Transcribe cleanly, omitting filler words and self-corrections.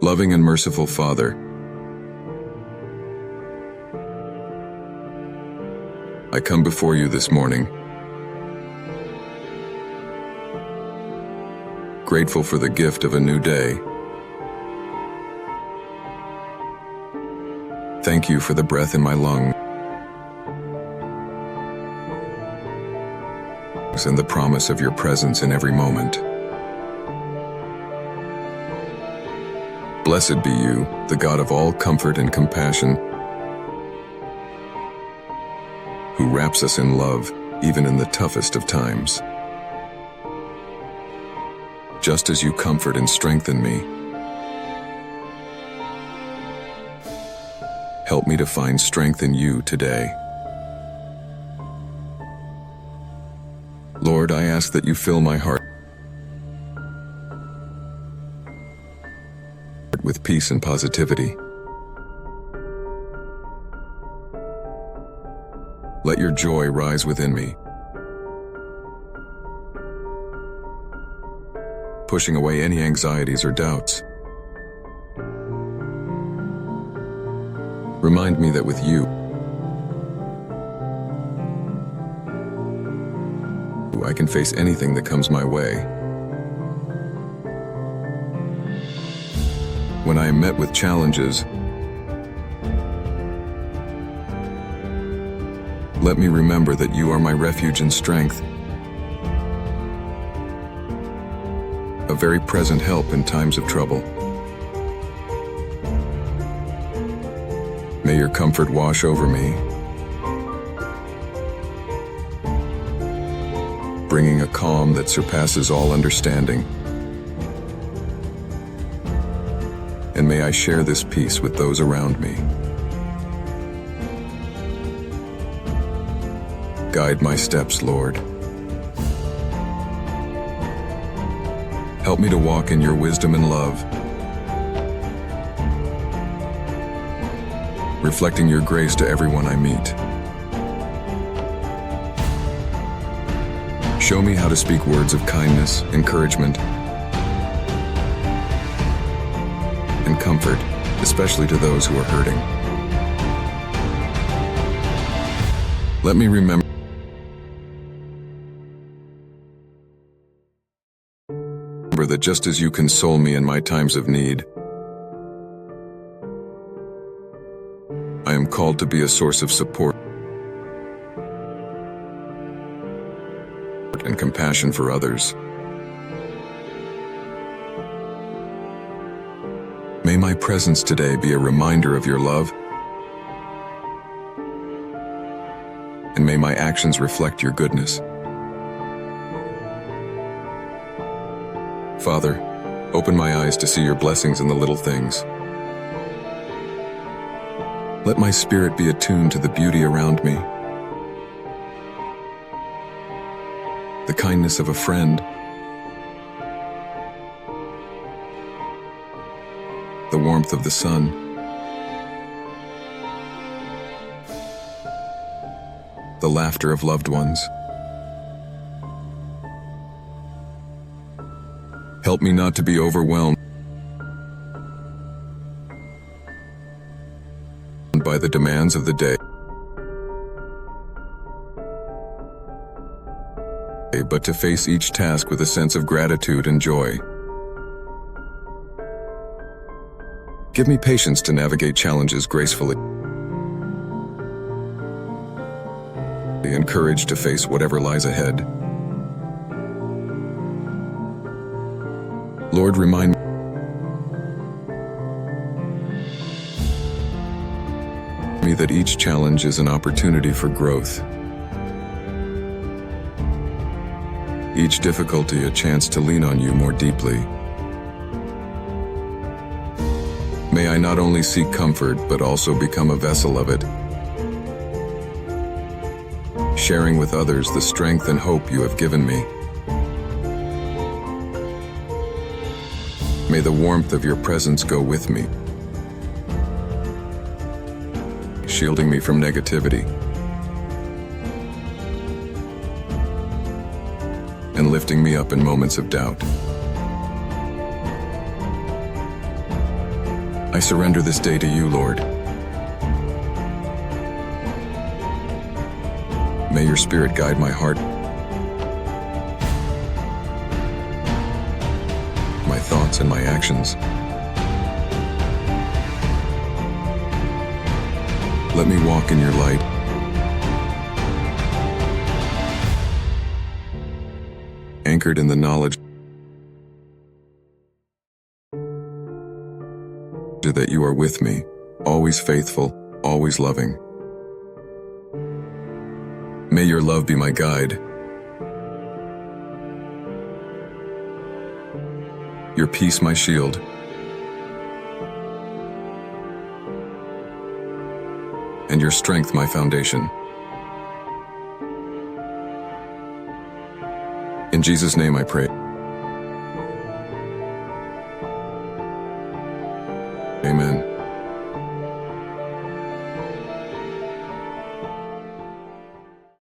Loving and merciful Father, I come before you this morning, grateful for the gift of a new day. Thank you for the breath in my lungs and the promise of your presence in every moment. Blessed be you, the God of all comfort and compassion, who wraps us in love even in the toughest of times. Just as you comfort and strengthen me, help me to find strength in you today. Lord, I ask that you fill my heart with peace and positivity. Let your joy rise within me, pushing away any anxieties or doubts. Remind me that with you, I can face anything that comes my way. When I am met with challenges, let me remember that you are my refuge and strength, a very present help in times of trouble. May your comfort wash over me, bringing a calm that surpasses all understanding. And may I share this peace with those around me. Guide my steps, Lord. Help me to walk in your wisdom and love, reflecting your grace to everyone I meet. Show me how to speak words of kindness, encouragement, and comfort, especially to those who are hurting. Let me remember that just as you console me in my times of need, I am called to be a source of support and compassion for others. May my presence today be a reminder of your love, and may my actions reflect your goodness. Father, open my eyes to see your blessings in the little things. Let my spirit be attuned to the beauty around me, the kindness of a friend, the warmth of the sun, the laughter of loved ones. Help me not to be overwhelmed by the demands of the day, but to face each task with a sense of gratitude and joy. Give me patience to navigate challenges gracefully, and courage to face whatever lies ahead. Lord, remind me that each challenge is an opportunity for growth, each difficulty a chance to lean on you more deeply. May I not only seek comfort, but also become a vessel of it, sharing with others the strength and hope you have given me. May the warmth of your presence go with me, shielding me from negativity and lifting me up in moments of doubt. I surrender this day to you, Lord. May your Spirit guide my heart, my thoughts, and my actions. Let me walk in your light, anchored in the knowledge that you are with me, always faithful, always loving. May your love be my guide, your peace my shield, and your strength my foundation. In Jesus' name I pray. Amen.